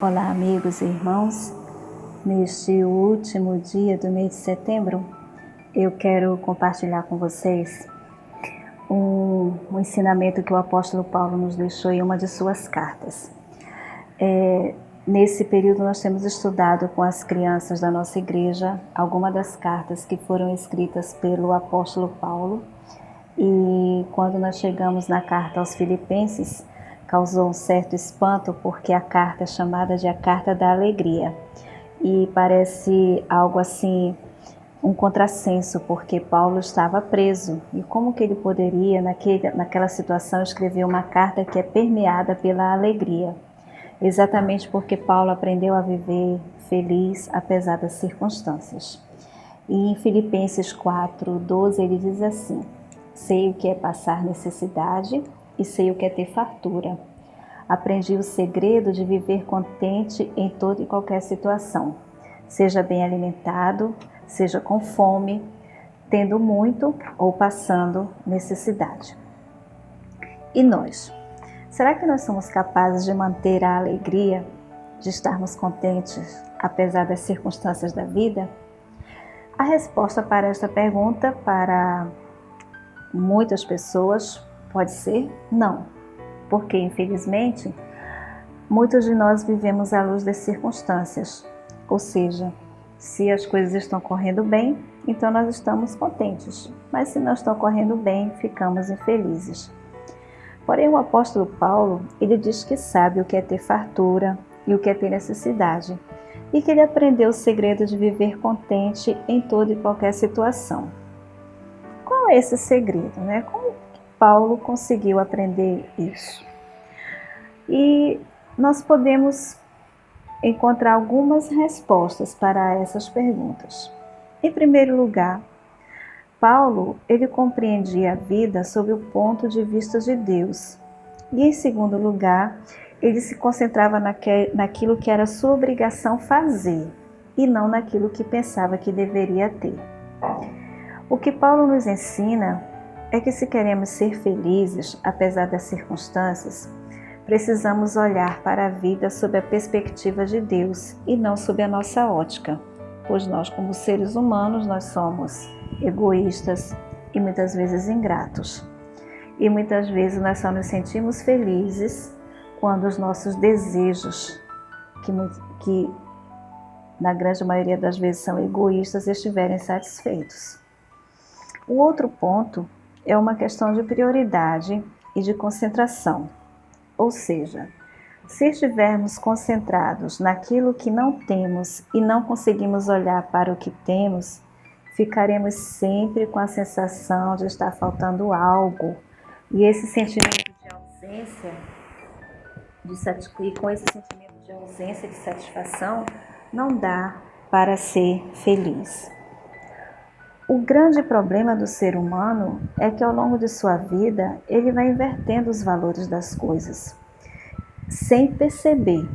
Olá, amigos e irmãos. Neste último dia do mês de setembro, eu quero compartilhar com vocês um ensinamento que o apóstolo Paulo nos deixou em uma de suas cartas. Nesse período nós temos estudado com as crianças da nossa igreja algumas das cartas que foram escritas pelo apóstolo Paulo, e quando nós chegamos na carta aos Filipenses, causou um certo espanto, porque a carta é chamada de a Carta da Alegria. E parece algo assim, um contrassenso, porque Paulo estava preso. E como que ele poderia, naquela situação, escrever uma carta que é permeada pela alegria? Exatamente porque Paulo aprendeu a viver feliz apesar das circunstâncias. E em Filipenses 4:12 ele diz assim: sei o que é passar necessidade e sei o que é ter fartura. Aprendi o segredo de viver contente em toda e qualquer situação. Seja bem alimentado, seja com fome, tendo muito ou passando necessidade. E nós? Será que nós somos capazes de manter a alegria, de estarmos contentes apesar das circunstâncias da vida? A resposta para esta pergunta, para muitas pessoas, pode ser não, porque infelizmente muitos de nós vivemos à luz das circunstâncias, ou seja, se as coisas estão correndo bem, então nós estamos contentes, mas se não estão correndo bem, ficamos infelizes. Porém, o apóstolo Paulo, ele diz que sabe o que é ter fartura e o que é ter necessidade, e que ele aprendeu o segredo de viver contente em toda e qualquer situação. Qual é esse segredo, né? Como Paulo conseguiu aprender isso? E nós podemos encontrar algumas respostas para essas perguntas. Em primeiro lugar, Paulo, ele compreendia a vida sob o ponto de vista de Deus. E em segundo lugar, ele se concentrava naquilo que era sua obrigação fazer e não naquilo que pensava que deveria ter. O que Paulo nos ensina é que se queremos ser felizes, apesar das circunstâncias, precisamos olhar para a vida sob a perspectiva de Deus e não sob a nossa ótica, pois nós, como seres humanos, nós somos egoístas e muitas vezes ingratos. E muitas vezes nós só nos sentimos felizes quando os nossos desejos, que na grande maioria das vezes são egoístas, estiverem satisfeitos. O outro ponto é uma questão de prioridade e de concentração. Ou seja, se estivermos concentrados naquilo que não temos e não conseguimos olhar para o que temos, ficaremos sempre com a sensação de estar faltando algo. E esse sentimento de ausência, com esse sentimento de ausência de satisfação, não dá para ser feliz. O grande problema do ser humano é que ao longo de sua vida ele vai invertendo os valores das coisas, sem perceber.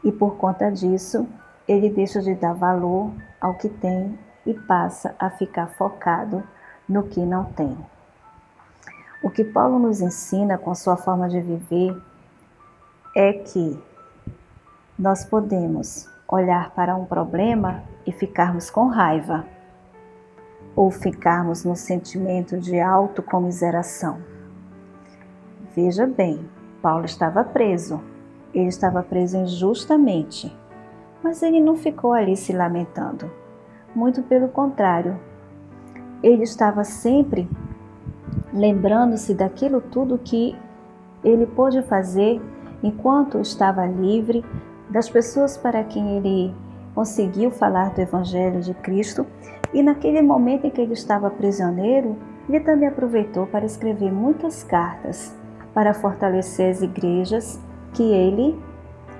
E por conta disso, ele deixa de dar valor ao que tem e passa a ficar focado no que não tem. O que Paulo nos ensina com sua forma de viver é que nós podemos olhar para um problema e ficarmos com raiva, ou ficarmos no sentimento de autocomiseração. Veja bem, Paulo estava preso. Ele estava preso injustamente, mas ele não ficou ali se lamentando. Muito pelo contrário, ele estava sempre lembrando-se daquilo tudo que ele pôde fazer enquanto estava livre, das pessoas para quem ele conseguiu falar do Evangelho de Cristo. E naquele momento em que ele estava prisioneiro, ele também aproveitou para escrever muitas cartas para fortalecer as igrejas que ele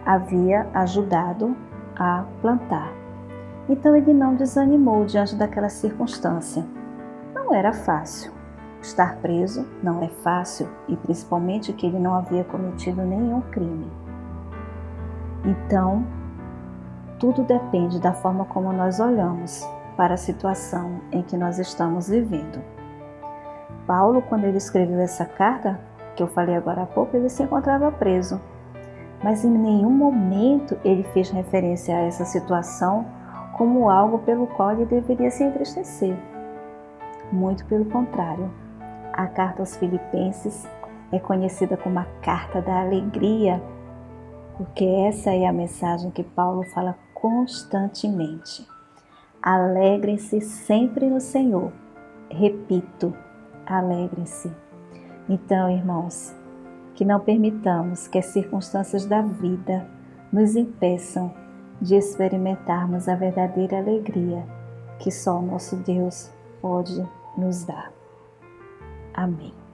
havia ajudado a plantar. Então ele não desanimou diante daquela circunstância. Não era fácil. Estar preso não é fácil, e principalmente que ele não havia cometido nenhum crime. Então, tudo depende da forma como nós olhamos para a situação em que nós estamos vivendo. Paulo, quando ele escreveu essa carta, que eu falei agora há pouco, ele se encontrava preso. mas em nenhum momento ele fez referência a essa situação como algo pelo qual ele deveria se entristecer. Muito pelo contrário, a carta aos Filipenses é conhecida como a carta da alegria, porque essa é a mensagem que Paulo fala constantemente. Alegrem-se sempre no Senhor. Repito, alegrem-se. Então, irmãos, que não permitamos que as circunstâncias da vida nos impeçam de experimentarmos a verdadeira alegria que só o nosso Deus pode nos dar. Amém.